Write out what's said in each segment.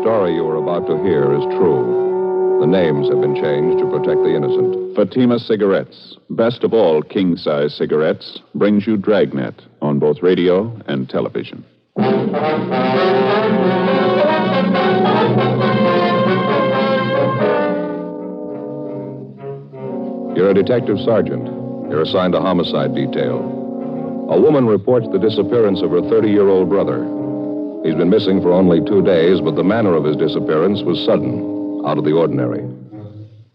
story you are about to hear is true. The names have been changed to protect the innocent. Fatima Cigarettes, best of all king-size cigarettes, brings you Dragnet on both radio and television. You're a detective sergeant. You're assigned a homicide detail. A woman reports the disappearance of her 30-year-old brother. He's been missing for only 2 days, but the manner of his disappearance was sudden, out of the ordinary.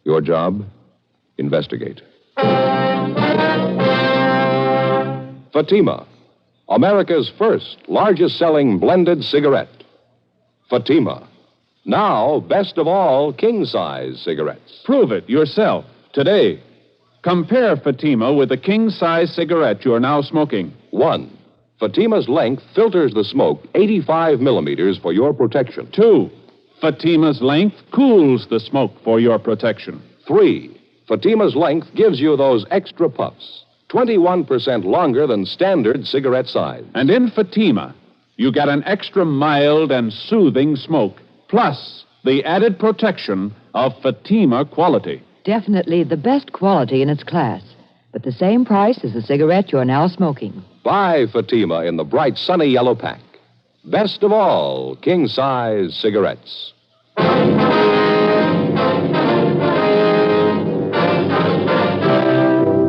Your job? Investigate. Fatima, America's first largest-selling blended cigarette. Fatima, now best of all king-size cigarettes. Prove it yourself today. Compare Fatima with the king-size cigarette you're now smoking. 1. Fatima's length filters the smoke 85 millimeters for your protection. 2. Fatima's length cools the smoke for your protection. 3. Fatima's length gives you those extra puffs, 21% longer than standard cigarette size. And in Fatima, you get an extra mild and soothing smoke, plus the added protection of Fatima quality. Definitely the best quality in its class, but the same price as the cigarette you're now smoking. Buy Fatima in the bright sunny yellow pack. Best of all king-size cigarettes.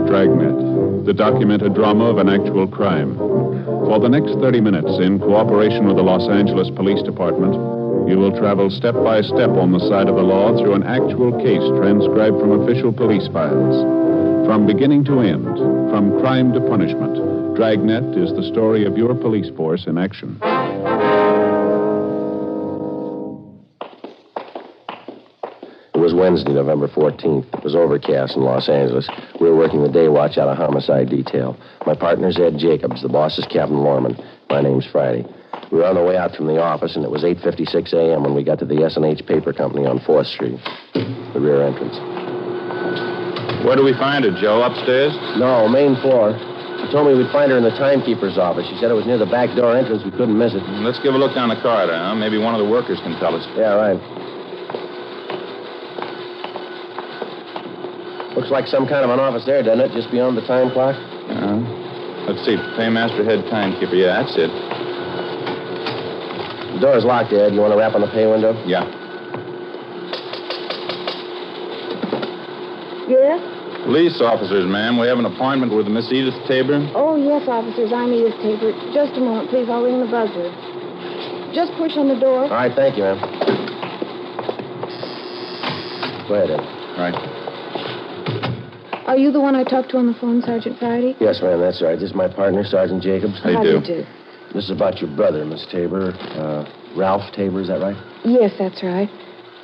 Dragnet, the documented drama of an actual crime. For the next 30 minutes, in cooperation with the Los Angeles Police Department, you will travel step by step on the side of the law through an actual case transcribed from official police files. From beginning to end, from crime to punishment, Dragnet is the story of your police force in action. It was Wednesday, November 14th. It was overcast in Los Angeles. We were working the day watch out of homicide detail. My partner's Ed Jacobs. The boss is Captain Lorman. My name's Friday. We were on the way out from the office, and it was 8:56 a.m. when we got to the S&H Paper Company on 4th Street, the rear entrance. Where do we find her, Joe? Upstairs? No, main floor. She told me we'd find her in the timekeeper's office. She said it was near the back door entrance. We couldn't miss it. Let's give a look down the corridor, huh? Maybe one of the workers can tell us. Yeah, right. Looks like some kind of an office there, doesn't it? Just beyond the time clock? Let's see. Paymaster, head timekeeper. Yeah, that's it. The door's locked, Ed. You want to rap on the pay window? Yeah. Yes? Police officers, ma'am. We have an appointment with Miss Edith Tabor. Oh, yes, officers. I'm Edith Tabor. Just a moment, please. I'll ring the buzzer. Just push on the door. All right, thank you, ma'am. Go ahead, Ed. All right. Are you the one I talked to on the phone, Sergeant Friday? Yes, ma'am, that's right. This is my partner, Sergeant Jacobs. How do you do? This is about your brother, Miss Tabor. Ralph Tabor, is that right? Yes, that's right.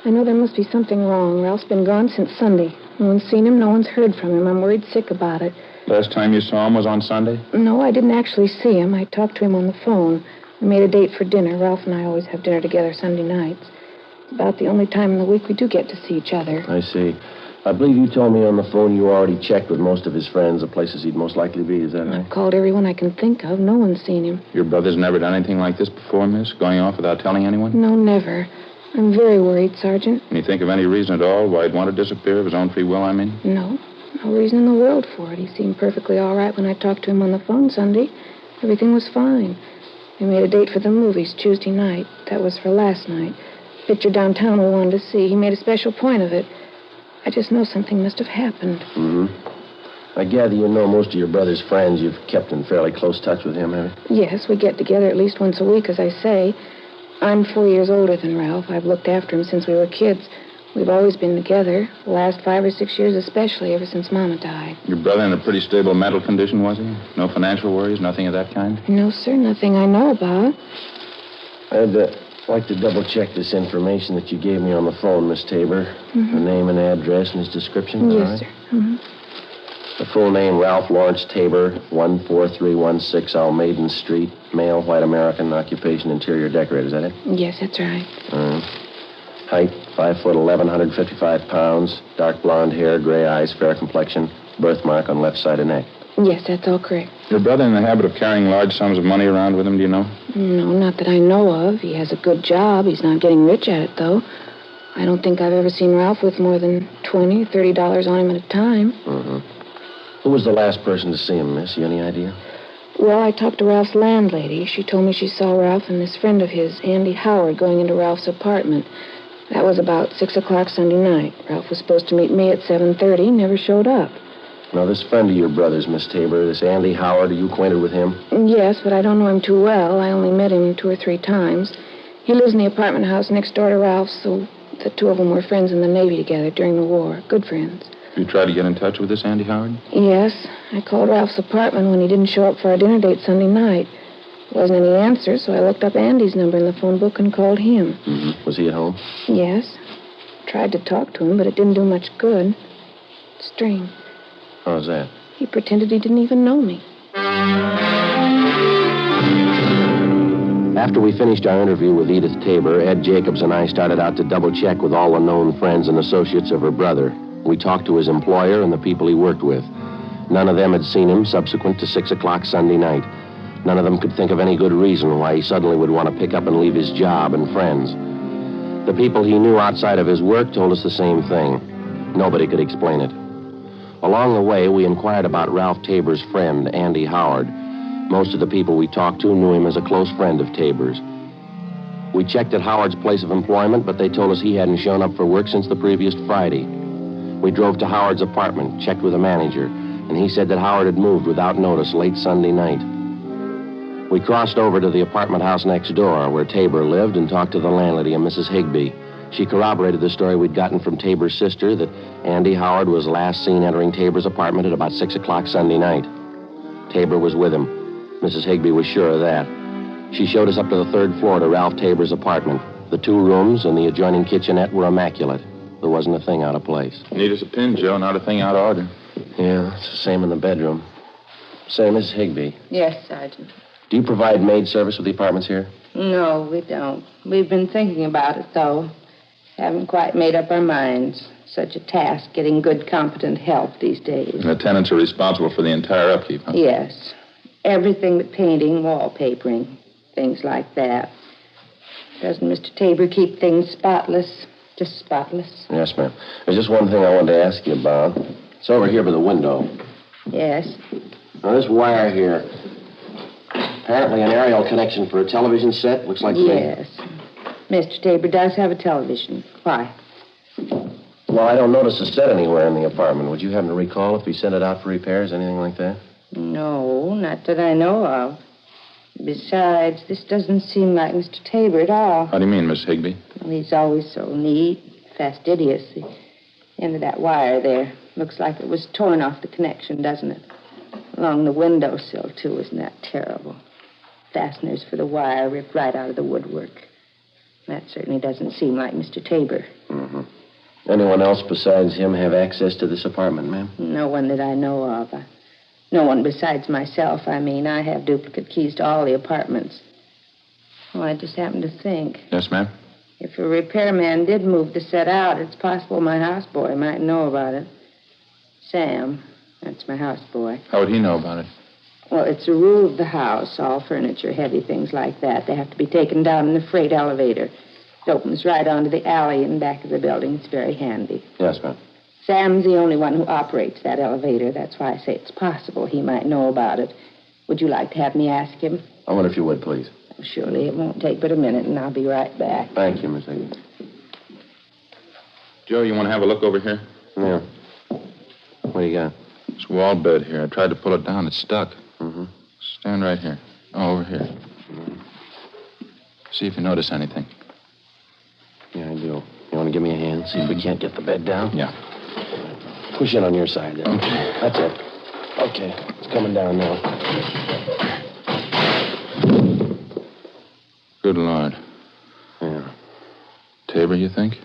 I know there must be something wrong. Ralph's been gone since Sunday. No one's seen him. No one's heard from him. I'm worried sick about it. Last time you saw him was on Sunday? No, I didn't actually see him. I talked to him on the phone. We made a date for dinner. Ralph and I always have dinner together Sunday nights. It's about the only time in the week we do get to see each other. I see. I believe you told me on the phone you already checked with most of his friends the places he'd most likely be. Is that right? I've called everyone I can think of. No one's seen him. Your brother's never done anything like this before, miss? Going off without telling anyone? No, never. I'm very worried, Sergeant. Can you think of any reason at all why he'd want to disappear of his own free will, I mean? No. No reason in the world for it. He seemed perfectly all right when I talked to him on the phone Sunday. Everything was fine. We made a date for the movies Tuesday night. That was for last night. Picture downtown we wanted to see. He made a special point of it. I just know something must have happened. Mm-hmm. I gather you know most of your brother's friends. You've kept in fairly close touch with him, have you? Yes, we get together at least once a week, as I say. I'm 4 years older than Ralph. I've looked after him since we were kids. We've always been together, the last 5 or 6 years especially, ever since Mama died. Your brother in a pretty stable mental condition, was he? No financial worries, nothing of that kind? No, sir, nothing I know about. I'd like to double-check this information that you gave me on the phone, Miss Tabor. Mm-hmm. The name and address and his description, Yes, all right? sir. Mm-hmm. The full name, Ralph Lawrence Tabor, 14316 Almaden Street, male, white American, occupation, interior decorator. Is that it? Yes, that's right. Height, 5'11", 155 pounds, dark blonde hair, gray eyes, fair complexion, Birthmark on left side of neck. Yes, that's all correct. Your brother in the habit of carrying large sums of money around with him, do you know? No, not that I know of. He has a good job. He's not getting rich at it, though. I don't think I've ever seen Ralph with more than $20, $30 on him at a time. Mm-hmm. Who was the last person to see him, miss? You any idea? Well, I talked to Ralph's landlady. She told me she saw Ralph and this friend of his, Andy Howard, going into Ralph's apartment. That was about 6 o'clock Sunday night. Ralph was supposed to meet me at 7:30, never showed up. Now, this friend of your brother's, Miss Tabor, this Andy Howard, are you acquainted with him? Yes, but I don't know him too well. I only met him 2 or 3 times. He lives in the apartment house next door to Ralph's, so the two of them were friends in the Navy together during the war. Good friends. You tried to get in touch with this Andy Howard? Yes. I called Ralph's apartment when he didn't show up for our dinner date Sunday night. There wasn't any answer, so I looked up Andy's number in the phone book and called him. Mm-hmm. Was he at home? Yes. Tried to talk to him, but it didn't do much good. Strange. How's that? He pretended he didn't even know me. After we finished our interview with Edith Tabor, Ed Jacobs and I started out to double-check with all the known friends and associates of her brother. We talked to his employer and the people he worked with. None of them had seen him subsequent to 6 o'clock Sunday night. None of them could think of any good reason why he suddenly would want to pick up and leave his job and friends. The people he knew outside of his work told us the same thing. Nobody could explain it. Along the way, we inquired about Ralph Tabor's friend, Andy Howard. Most of the people we talked to knew him as a close friend of Tabor's. We checked at Howard's place of employment, but they told us he hadn't shown up for work since the previous Friday. We drove to Howard's apartment, checked with the manager, and he said that Howard had moved without notice late Sunday night. We crossed over to the apartment house next door, where Tabor lived, and talked to the landlady, a Mrs. Higbee. She corroborated the story we'd gotten from Tabor's sister that Andy Howard was last seen entering Tabor's apartment at about 6 o'clock Sunday night. Tabor was with him. Mrs. Higbee was sure of that. She showed us up to the 3rd floor to Ralph Tabor's apartment. The 2 rooms and the adjoining kitchenette were immaculate. There wasn't a thing out of place. Neat as a pin, Joe. Not a thing out of order. Yeah, it's the same in the bedroom. Say, Mrs. Higbee, Yes, Sergeant. do you provide maid service with the apartments here? No, we don't. We've been thinking about it, though. Haven't quite made up our minds. Such a task, getting good, competent help these days. And the tenants are responsible for the entire upkeep, huh? Yes. Everything but painting, wallpapering, things like that. Doesn't Mr. Tabor keep things spotless? Just spotless? Yes, ma'am. There's just one thing I wanted to ask you about. It's over here by the window. Yes. Now, this wire here, apparently an aerial connection for a television set. Looks like... Yes. Mr. Tabor does have a television. Why? Well, I don't notice a set anywhere in the apartment. Would you happen to recall if he sent it out for repairs, anything like that? No, not that I know of. Besides, this doesn't seem like Mr. Tabor at all. How do you mean, Miss Higbee? Well, he's always so neat, fastidious. The end of that wire there looks like it was torn off the connection, doesn't it? Along the windowsill, too. Isn't that terrible? Fasteners for the wire ripped right out of the woodwork. That certainly doesn't seem like Mr. Tabor. Mm-hmm. Anyone else besides him have access to this apartment, ma'am? No one that I know of. No one besides myself, I mean. I have duplicate keys to all the apartments. Oh, I just happened to think. Yes, ma'am? If a repairman did move the set out, it's possible my houseboy might know about it. Sam, that's my houseboy. How would he know about it? Well, it's a rule of the house, all furniture, heavy things like that. They have to be taken down in the freight elevator. It opens right onto the alley in back of the building. It's very handy. Yes, ma'am. Sam's the only one who operates that elevator. That's why I say it's possible he might know about it. Would you like to have me ask him? I wonder if you would, please. Oh, surely. It won't take but a minute, and I'll be right back. Thank you, Miss Higgins. Joe, you want to have a look over here? Yeah. What do you got? This wall bed here. I tried to pull it down. It's stuck. Mm-hmm. Stand right here. Oh, over here. See if you notice anything. Yeah, I do. You want to give me a hand? See if we can't get the bed down? Yeah. Push in on your side there. Okay. That's it. Okay. It's coming down now. Good Lord. Yeah. Tabor, you think?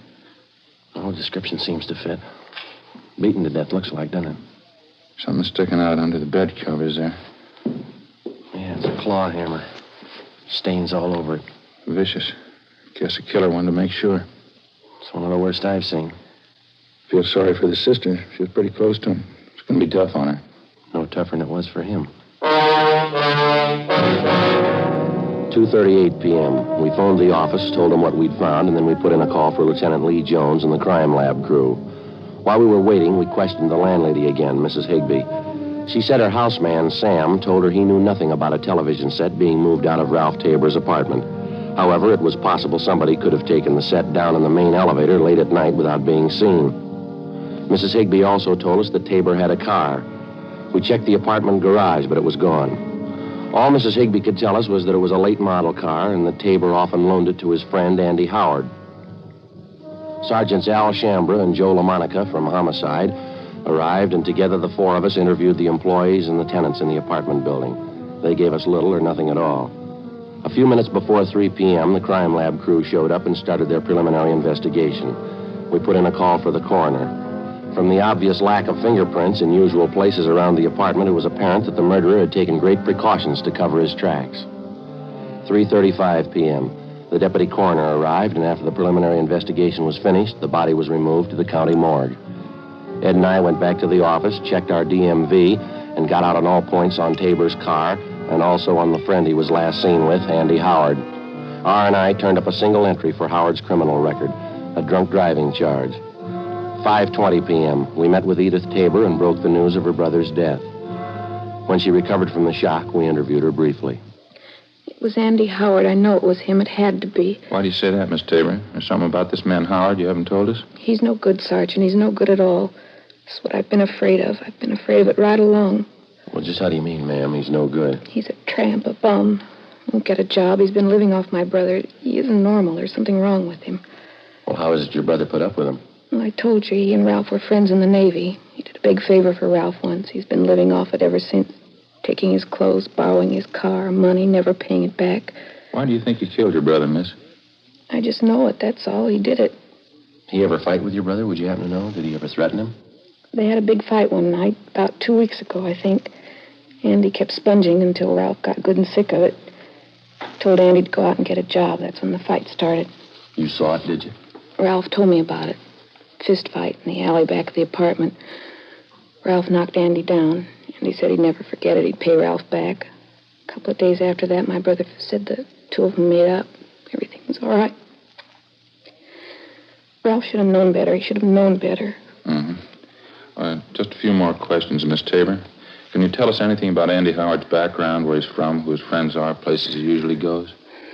Oh, description seems to fit. Beaten to death, looks like, doesn't it? Something sticking out under the bed covers there. Yeah, it's a claw hammer. Stains all over it. Vicious. Guess a killer wanted to make sure. It's one of the worst I've seen. Feel sorry for the sister. She was pretty close to him. It's going to be tough on her. No tougher than it was for him. 2:38 p.m. We phoned the office, told them what we'd found, and then we put in a call for Lieutenant Lee Jones and the crime lab crew. While we were waiting, we questioned the landlady again, Mrs. Higbee. She said her houseman, Sam, told her he knew nothing about a television set being moved out of Ralph Tabor's apartment. However, it was possible somebody could have taken the set down in the main elevator late at night without being seen. Mrs. Higbee also told us that Tabor had a car. We checked the apartment garage, but it was gone. All Mrs. Higbee could tell us was that it was a late model car and that Tabor often loaned it to his friend, Andy Howard. Sergeants Al Shambra and Joe LaMonica from Homicide arrived, and together the four of us interviewed the employees and the tenants in the apartment building. They gave us little or nothing at all. A few minutes before 3 p.m., the crime lab crew showed up and started their preliminary investigation. We put in a call for the coroner. From the obvious lack of fingerprints in usual places around the apartment, it was apparent that the murderer had taken great precautions to cover his tracks. 3:35 p.m., the deputy coroner arrived, and after the preliminary investigation was finished, the body was removed to the county morgue. Ed and I went back to the office, checked our DMV, and got out on all points on Tabor's car and also on the friend he was last seen with, Andy Howard. R&I turned up a single entry for Howard's criminal record, a drunk driving charge. 5:20 p.m., we met with Edith Tabor and broke the news of her brother's death. When she recovered from the shock, we interviewed her briefly. It was Andy Howard. I know it was him. It had to be. Why do you say that, Miss Tabor? There's something about this man Howard you haven't told us? He's no good, Sergeant. He's no good at all. That's what I've been afraid of. I've been afraid of it right along. Well, just how do you mean, ma'am? He's no good. He's a tramp, a bum. Won't get a job. He's been living off my brother. He isn't normal. There's something wrong with him. Well, how is it your brother put up with him? Well, I told you he and Ralph were friends in the Navy. He did a big favor for Ralph once. He's been living off it ever since. Taking his clothes, borrowing his car, money, never paying it back. Why do you think he killed your brother, miss? I just know it, that's all. He did it. He ever fight with your brother? Would you happen to know? Did he ever threaten him? They had a big fight one night, about 2 weeks ago, I think. Andy kept sponging until Ralph got good and sick of it. Told Andy to go out and get a job. That's when the fight started. You saw it, did you? Ralph told me about it. Fist fight in the alley back of the apartment. Ralph knocked Andy down. Andy said he'd never forget it. He'd pay Ralph back. A couple of days after that, my brother said the two of them made up. Everything was all right. Ralph should have known better. He should have known better. Mm-hmm. Just a few more questions, Miss Tabor. Can you tell us anything about Andy Howard's background, where he's from, who his friends are, places he usually goes?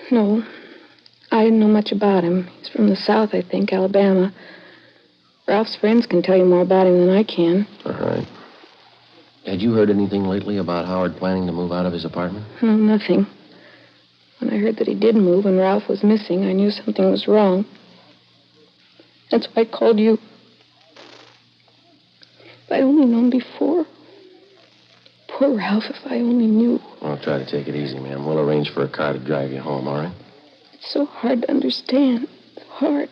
No. I didn't know much about him. He's from the South, I think, Alabama. Ralph's friends can tell you more about him than I can. All right. Had you heard anything lately about Howard planning to move out of his apartment? No, nothing. When I heard that he did move and Ralph was missing, I knew something was wrong. That's why I called you. If I'd only known before. Poor Ralph, if I only knew. Well, try to take it easy, ma'am. We'll arrange for a car to drive you home, all right? It's so hard to understand. It's hard.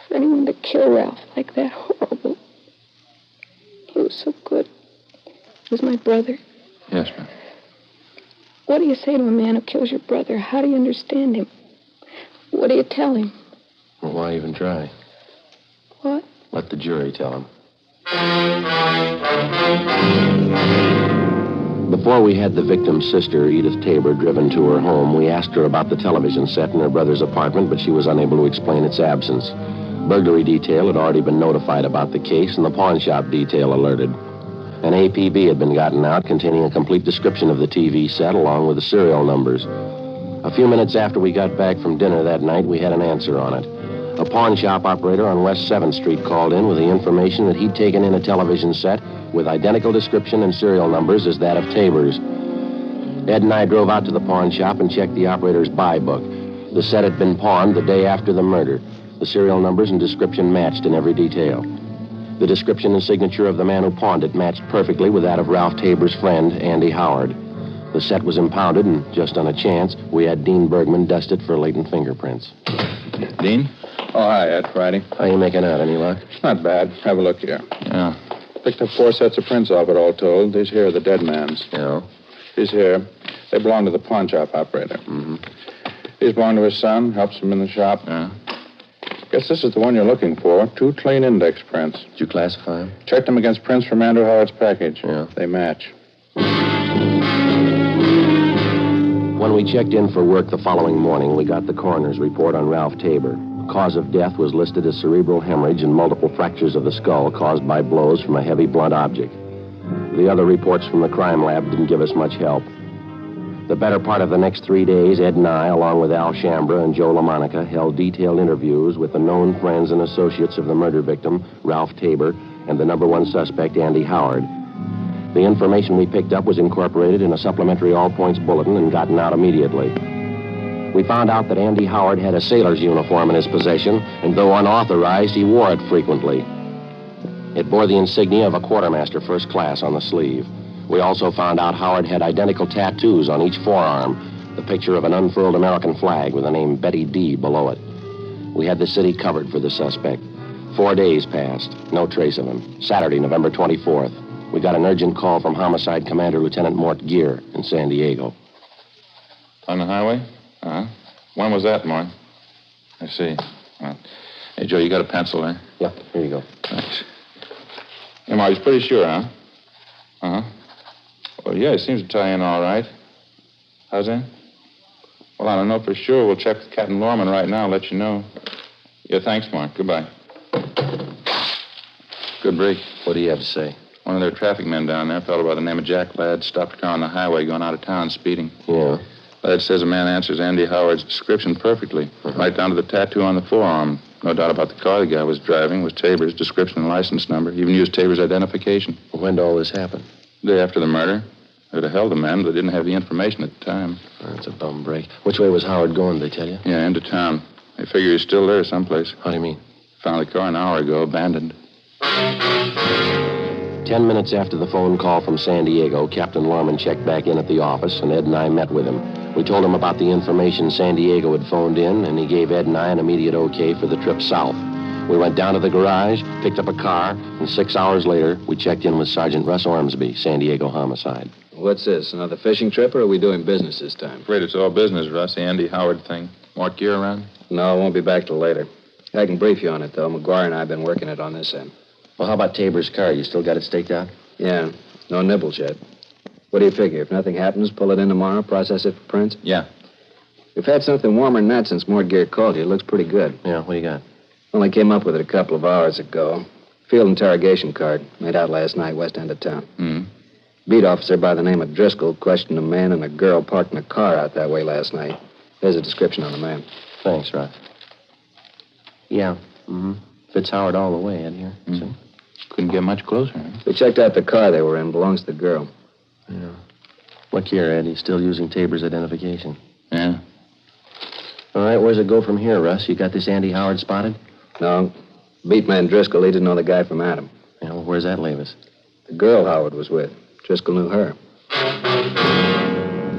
For anyone to kill Ralph like that, horrible. He was so good. He was my brother. Yes, ma'am. What do you say to a man who kills your brother? How do you understand him? What do you tell him? Well, why even try? What? Let the jury tell him. Before we had the victim's sister, Edith Tabor, driven to her home, we asked her about the television set in her brother's apartment, but she was unable to explain its absence. Burglary detail had already been notified about the case, and the pawn shop detail alerted. An APB had been gotten out containing a complete description of the TV set along with the serial numbers. A few minutes after we got back from dinner that night, we had an answer on it. A pawn shop operator on West 7th Street called in with the information that he'd taken in a television set with identical description and serial numbers as that of Tabor's. Ed and I drove out to the pawn shop and checked the operator's buy book. The set had been pawned the day after the murder. The serial numbers and description matched in every detail. The description and signature of the man who pawned it matched perfectly with that of Ralph Tabor's friend, Andy Howard. The set was impounded, and just on a chance, we had Dean Bergman dust it for latent fingerprints. Dean? Oh, hi, Ed. Friday. How you making out? Any luck? Not bad. Have a look here. Yeah. Picked up 4 sets of prints off it, all told. These here are the dead man's. Yeah. These here, they belong to the pawn shop operator. Mm-hmm. These belong to his son, helps him in the shop. Yeah. Guess Guess this is the one you're looking for. 2 clean index prints. Did you classify them? Checked them against prints from Andrew Howard's package. Yeah. They match. When we checked in for work the following morning, we got the coroner's report on Ralph Tabor. Cause of death was listed as cerebral hemorrhage and multiple fractures of the skull caused by blows from a heavy blunt object. The other reports from the crime lab didn't give us much help. The better part of the next 3 days, Ed and I, along with Al Shambra and Joe LaMonica, held detailed interviews with the known friends and associates of the murder victim, Ralph Tabor, and the #1 suspect, Andy Howard. The information we picked up was incorporated in a supplementary all-points bulletin and gotten out immediately. We found out that Andy Howard had a sailor's uniform in his possession, and though unauthorized, he wore it frequently. It bore the insignia of a quartermaster first class on the sleeve. We also found out Howard had identical tattoos on each forearm, the picture of an unfurled American flag with the name Betty D below it. We had the city covered for the suspect. 4 days passed, no trace of him. Saturday, November 24th, we got an urgent call from Homicide Commander Lieutenant Mort Gear in San Diego. On the highway? Uh-huh. When was that, Mort? I see. Hey, Joe, you got a pencil there? Yep, here you go. Thanks. Hey, Mort, he's pretty sure, huh? Uh-huh. Well, yeah, it seems to tie in all right. How's that? Well, I don't know for sure. We'll check with Captain Lorman right now and let you know. Yeah, thanks, Mark. Goodbye. Good break. What do you have to say? One of their traffic men down there, a fellow by the name of Jack Ladd, stopped a car on the highway going out of town speeding. Yeah. Ladd says a man answers Andy Howard's description perfectly, right down to the tattoo on the forearm. No doubt about the car the guy was driving was Tabor's description and license number. He even used Tabor's identification. When did all this happen? The day after the murder. They'd have held the man, but they didn't have the information at the time. That's a bum break. Which way was Howard going, did they tell you? Yeah, into town. They figure he's still there someplace. How do you mean? Found the car an hour ago, abandoned. 10 minutes after the phone call from San Diego, Captain Lorman checked back in at the office, and Ed and I met with him. We told him about the information San Diego had phoned in, and he gave Ed and I an immediate okay for the trip south. We went down to the garage, picked up a car, and 6 hours later, we checked in with Sergeant Russ Ormsby, San Diego Homicide. What's this, another fishing trip, or are we doing business this time? Afraid it's all business, Russ. The Andy Howard thing. Mort Gear around? No, I won't be back till later. I can brief you on it, though. McGuire and I have been working it on this end. Well, how about Tabor's car? You still got it staked out? Yeah, no nibbles yet. What do you figure? If nothing happens, pull it in tomorrow, process it for prints? Yeah. We've had something warmer than that since Mort Gear called you. It looks pretty good. Yeah, what do you got? Only came up with it a couple of hours ago. Field interrogation card, made out last night, west end of town. Beat officer by the name of Driscoll questioned a man and a girl parked in a car out that way last night. There's a description on the man. Thanks, Russ. Yeah, fits Howard all the way, Ed, here. See? Couldn't get much closer. Huh? We checked out the car they were in. Belongs to the girl. Yeah. Look here, Ed. He's still using Tabor's identification. Yeah. All right, where's it go from here, Russ? You got this Andy Howard spotted? No. Beat man Driscoll, he didn't know the guy from Adam. Yeah, well, where's that leave us? The girl Howard was with. Driscoll knew her.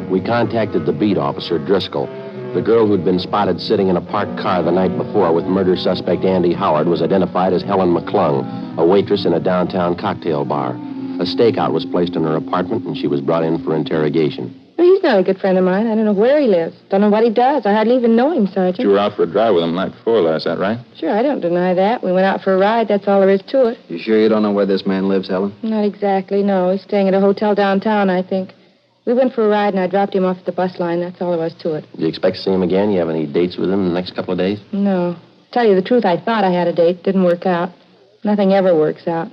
We contacted the beat officer, Driscoll. The girl who'd been spotted sitting in a parked car the night before with murder suspect Andy Howard was identified as Helen McClung, a waitress in a downtown cocktail bar. A stakeout was placed in her apartment, and she was brought in for interrogation. Well, he's not a good friend of mine. I don't know where he lives. Don't know what he does. I hardly even know him, Sergeant. You were out for a drive with him the night before last, that right? Sure, I don't deny that. We went out for a ride. That's all there is to it. You sure you don't know where this man lives, Helen? Not exactly, no. He's staying at a hotel downtown, I think. We went for a ride, and I dropped him off at the bus line. That's all there was to it. Do you expect to see him again? You have any dates with him in the next couple of days? No. Tell you the truth, I thought I had a date. Didn't work out. Nothing ever works out.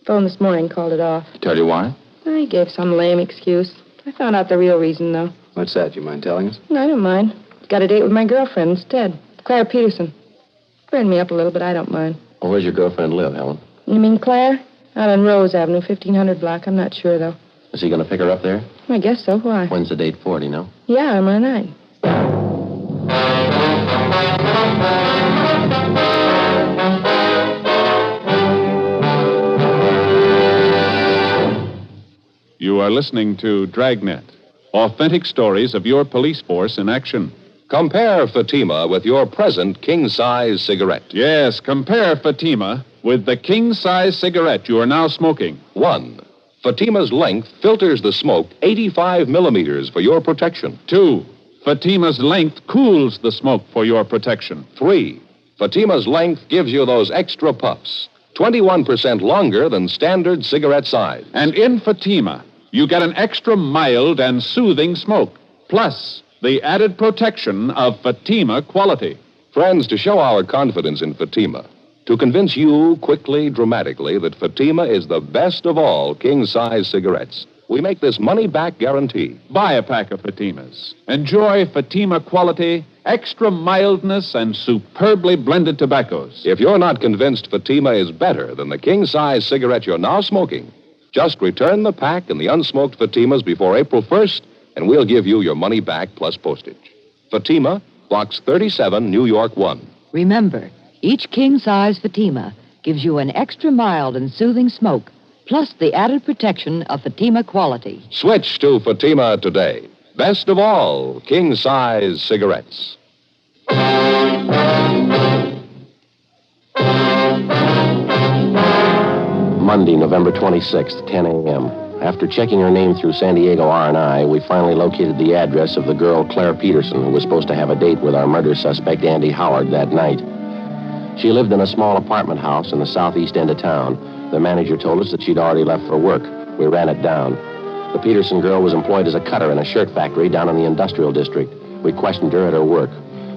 Phoned this morning, called it off. Tell you why? I gave some lame excuse. I found out the real reason, though. What's that? You mind telling us? No, I don't mind. Got a date with my girlfriend instead. Claire Peterson. Burned me up a little, but I don't mind. Well, where's your girlfriend live, Helen? You mean Claire? Out on Rose Avenue, 1500 block. I'm not sure, though. Is he going to pick her up there? I guess so. Why? When's the date for, do you know? Yeah, tomorrow night. You are listening to Dragnet, authentic stories of your police force in action. Compare Fatima with your present king-size cigarette. Yes, compare Fatima with the king-size cigarette you are now smoking. 1. Fatima's length filters the smoke 85 millimeters for your protection. 2. Fatima's length cools the smoke for your protection. 3. Fatima's length gives you those extra puffs, 21% longer than standard cigarette size. And in Fatima, you get an extra mild and soothing smoke, plus the added protection of Fatima quality. Friends, to show our confidence in Fatima, to convince you quickly, dramatically, that Fatima is the best of all king-size cigarettes, we make this money-back guarantee. Buy a pack of Fatimas. Enjoy Fatima quality, extra mildness, and superbly blended tobaccos. If you're not convinced Fatima is better than the king-size cigarette you're now smoking, just return the pack and the unsmoked Fatimas before April 1st, and we'll give you your money back plus postage. Fatima, Box 37, New York 1. Remember, each king-size Fatima gives you an extra mild and soothing smoke, plus the added protection of Fatima quality. Switch to Fatima today. Best of all, king-size cigarettes. Monday, November 26th, 10 a.m. After checking her name through San Diego R&I, we finally located the address of the girl Claire Peterson, who was supposed to have a date with our murder suspect, Andy Howard, that night. She lived in a small apartment house in the southeast end of town. The manager told us that she'd already left for work. We ran it down. The Peterson girl was employed as a cutter in a shirt factory down in the industrial district. We questioned her at her work.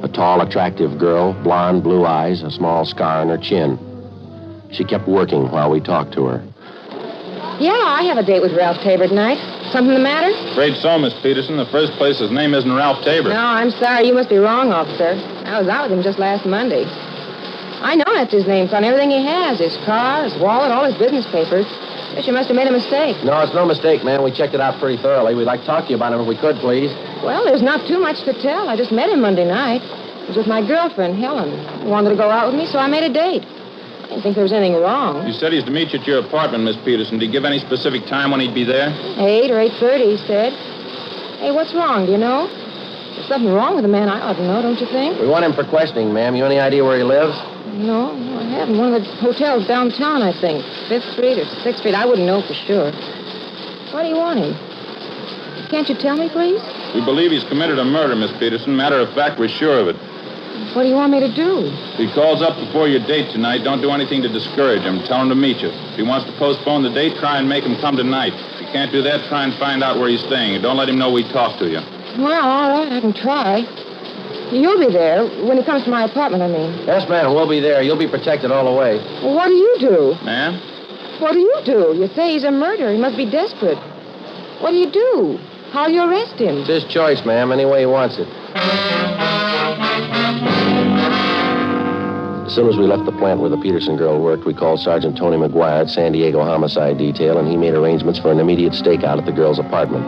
A tall, attractive girl, blonde, blue eyes, a small scar on her chin. She kept working while we talked to her. Yeah, I have a date with Ralph Tabor tonight. Something the matter? Afraid so, Miss Peterson. The first place, his name isn't Ralph Tabor. No, I'm sorry. You must be wrong, officer. I was out with him just last Monday. I know that's his name, son. Everything he has, his car, his wallet, all his business papers. Guess you must have made a mistake. No, it's no mistake, ma'am. We checked it out pretty thoroughly. We'd like to talk to you about him if we could, please. Well, there's not too much to tell. I just met him Monday night. He was with my girlfriend, Helen. He wanted to go out with me, so I made a date. I didn't think there was anything wrong. You said he's to meet you at your apartment, Miss Peterson. Did he give any specific time when he'd be there? 8 or 8:30, he said. Hey, what's wrong, do you know? There's something wrong with the man. I ought to know, don't you think? We want him for questioning, ma'am. You any idea where he lives? No, I haven't. One of the hotels downtown, I think. 5th Street or 6th Street. I wouldn't know for sure. Why do you want him? Can't you tell me, please? We believe he's committed a murder, Miss Peterson. Matter of fact, we're sure of it. What do you want me to do? If he calls up before your date tonight, don't do anything to discourage him. Tell him to meet you. If he wants to postpone the date, try and make him come tonight. If you can't do that, try and find out where he's staying. Don't let him know we talked to you. Well, all right, I can try. You'll be there when he comes to my apartment, I mean. Yes, ma'am. We'll be there. You'll be protected all the way. Well, what do you do? Ma'am? What do you do? You say he's a murderer. He must be desperate. What do you do? How'll you arrest him? It's his choice, ma'am. Any way he wants it. As soon as we left the plant where the Peterson girl worked, we called Sergeant Tony McGuire at San Diego Homicide Detail, and he made arrangements for an immediate stakeout at the girl's apartment.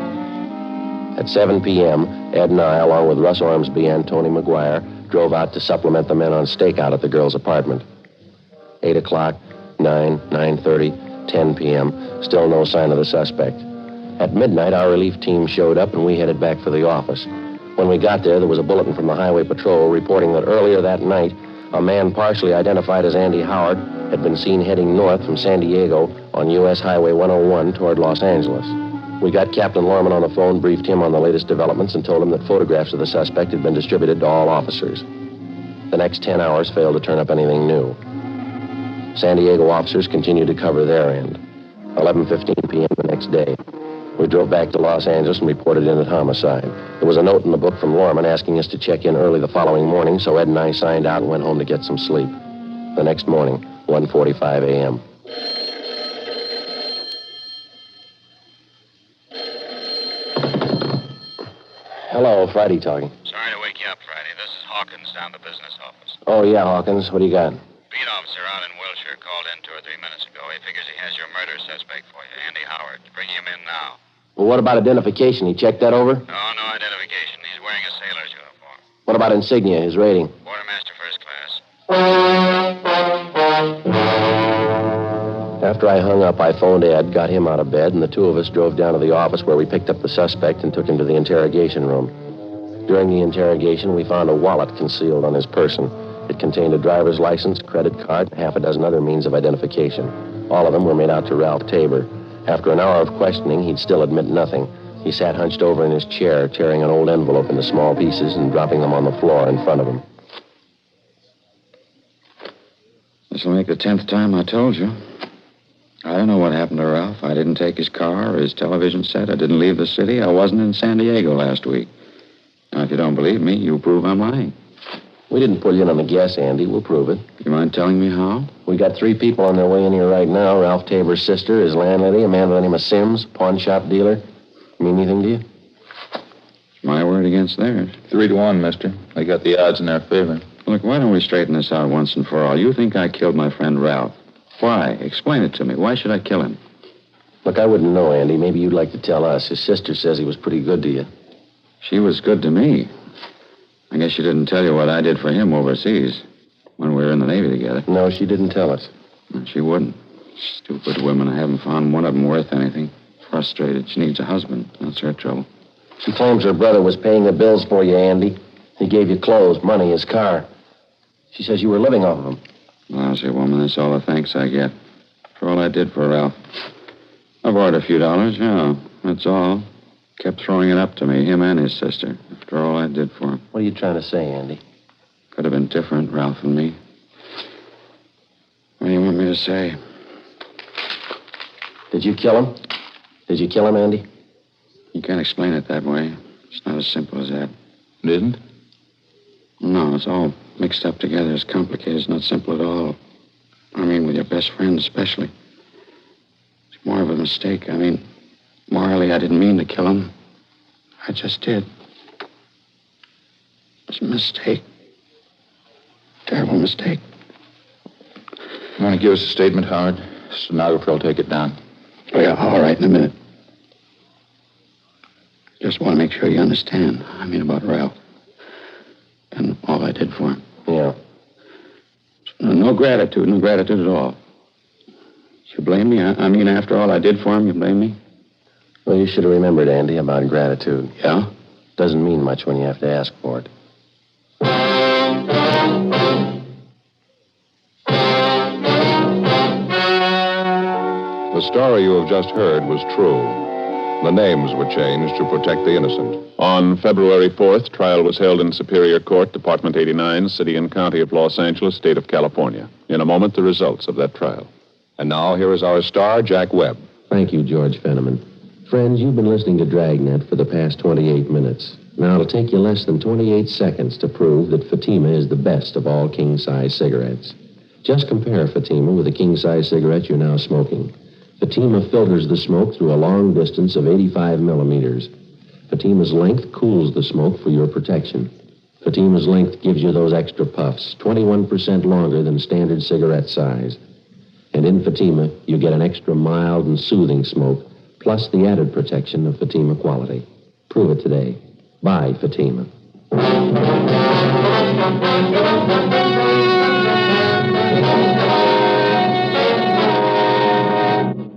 At 7 p.m., Ed and I, along with Russ Ormsby and Tony McGuire, drove out to supplement the men on stakeout at the girl's apartment. 8 o'clock, 9, 9:30, 10 p.m., still no sign of the suspect. At midnight, our relief team showed up, and we headed back for the office. When we got there was a bulletin from the Highway Patrol reporting that earlier that night, a man partially identified as Andy Howard had been seen heading north from San Diego on U.S. Highway 101 toward Los Angeles. We got Captain Lorman on the phone, briefed him on the latest developments, and told him that photographs of the suspect had been distributed to all officers. The next 10 hours failed to turn up anything new. San Diego officers continued to cover their end. 11:15 p.m. the next day. We drove back to Los Angeles and reported in at homicide. There was a note in the book from Lorman asking us to check in early the following morning, so Ed and I signed out and went home to get some sleep. The next morning, 1:45 a.m. Hello, Friday talking. Sorry to wake you up, Friday. This is Hawkins down at the business office. Oh, yeah, Hawkins. What do you got? Beat officer out in Wilshire called in 2 or 3 minutes ago. He figures he has your murder suspect for you, Andy Howard. Bring him in now. Well, what about identification? He checked that over? No identification. He's wearing a sailor's uniform. What about insignia, his rating? Quartermaster first class. After I hung up, I phoned Ed, got him out of bed, and the two of us drove down to the office where we picked up the suspect and took him to the interrogation room. During the interrogation, we found a wallet concealed on his person. It contained a driver's license, credit card, and half a dozen other means of identification. All of them were made out to Ralph Tabor. After an hour of questioning, he'd still admit nothing. He sat hunched over in his chair, tearing an old envelope into small pieces and dropping them on the floor in front of him. This'll make the 10th time I told you. I don't know what happened to Ralph. I didn't take his car or his television set. I didn't leave the city. I wasn't in San Diego last week. Now, if you don't believe me, you prove I'm lying. We didn't pull you in on the guess, Andy. We'll prove it. You mind telling me how? We got 3 people on their way in here right now. Ralph Tabor's sister, his landlady, a man by the name of Sims, pawn shop dealer. Mean anything to you? It's my word against theirs. 3-1, mister. They got the odds in their favor. Look, why don't we straighten this out once and for all? You think I killed my friend Ralph. Why? Explain it to me. Why should I kill him? Look, I wouldn't know, Andy. Maybe you'd like to tell us. His sister says he was pretty good to you. She was good to me. I guess she didn't tell you what I did for him overseas when we were in the Navy together. No, she didn't tell us. She wouldn't. Stupid women. I haven't found one of them worth anything. Frustrated. She needs a husband. That's her trouble. She claims her brother was paying the bills for you, Andy. He gave you clothes, money, his car. She says you were living off of him. Lousy woman. That's all the thanks I get for all I did for Ralph. I borrowed a few dollars, yeah. That's all. Kept throwing it up to me, him and his sister, after all I did for him. What are you trying to say, Andy? Could have been different, Ralph and me. What do you want me to say? Did you kill him? Did you kill him, Andy? You can't explain it that way. It's not as simple as that. Didn't? No, it's all mixed up together. It's complicated. It's not simple at all. I mean, with your best friend especially. It's more of a mistake. I mean, morally, I didn't mean to kill him. I just did. It's a mistake. Terrible mistake. You want to give us a statement, Howard? The stenographer will take it down. Oh, yeah, all right, in a minute. Just want to make sure you understand. I mean about Ralph. And all I did for him. Yeah. No gratitude at all. You blame me? I mean, after all I did for him, you blame me? Well, you should have remembered, Andy, about gratitude. Yeah? Doesn't mean much when you have to ask for it. The story you have just heard was true. The names were changed to protect the innocent. On February 4th, trial was held in Superior Court, Department 89, City and County of Los Angeles, State of California. In a moment, the results of that trial. And now, here is our star, Jack Webb. Thank you, George Fenneman. Friends, you've been listening to Dragnet for the past 28 minutes. Now, it'll take you less than 28 seconds to prove that Fatima is the best of all king-size cigarettes. Just compare Fatima with the king-size cigarette you're now smoking. Fatima filters the smoke through a long distance of 85 millimeters. Fatima's length cools the smoke for your protection. Fatima's length gives you those extra puffs, 21% longer than standard cigarette size. And in Fatima, you get an extra mild and soothing smoke, plus the added protection of Fatima quality. Prove it today. Buy Fatima.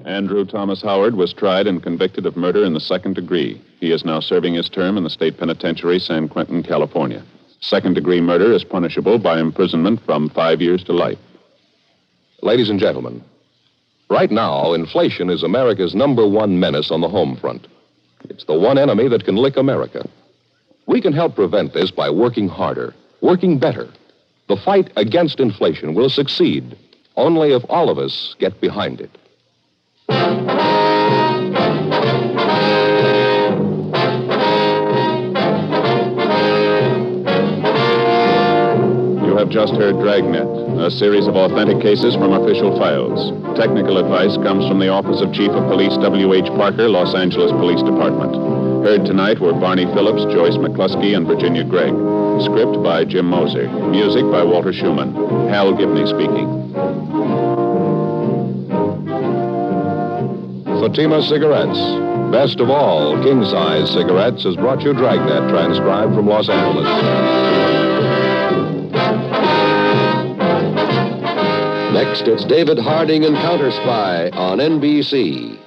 Andrew Thomas Howard was tried and convicted of murder in the second degree. He is now serving his term in the state penitentiary, San Quentin, California. Second-degree murder is punishable by imprisonment from 5 years to life. Ladies and gentlemen, right now, inflation is America's #1 menace on the home front. It's the one enemy that can lick America. We can help prevent this by working harder, working better. The fight against inflation will succeed only if all of us get behind it. You have just heard Dragnet, a series of authentic cases from official files. Technical advice comes from the Office of Chief of Police W.H. Parker, Los Angeles Police Department. Heard tonight were Barney Phillips, Joyce McCluskey, and Virginia Gregg. Script by Jim Moser. Music by Walter Schumann. Hal Gibney speaking. Fatima Cigarettes, best of all king-size cigarettes, has brought you Dragnet, transcribed from Los Angeles. Next, it's David Harding and Counter Spy on NBC.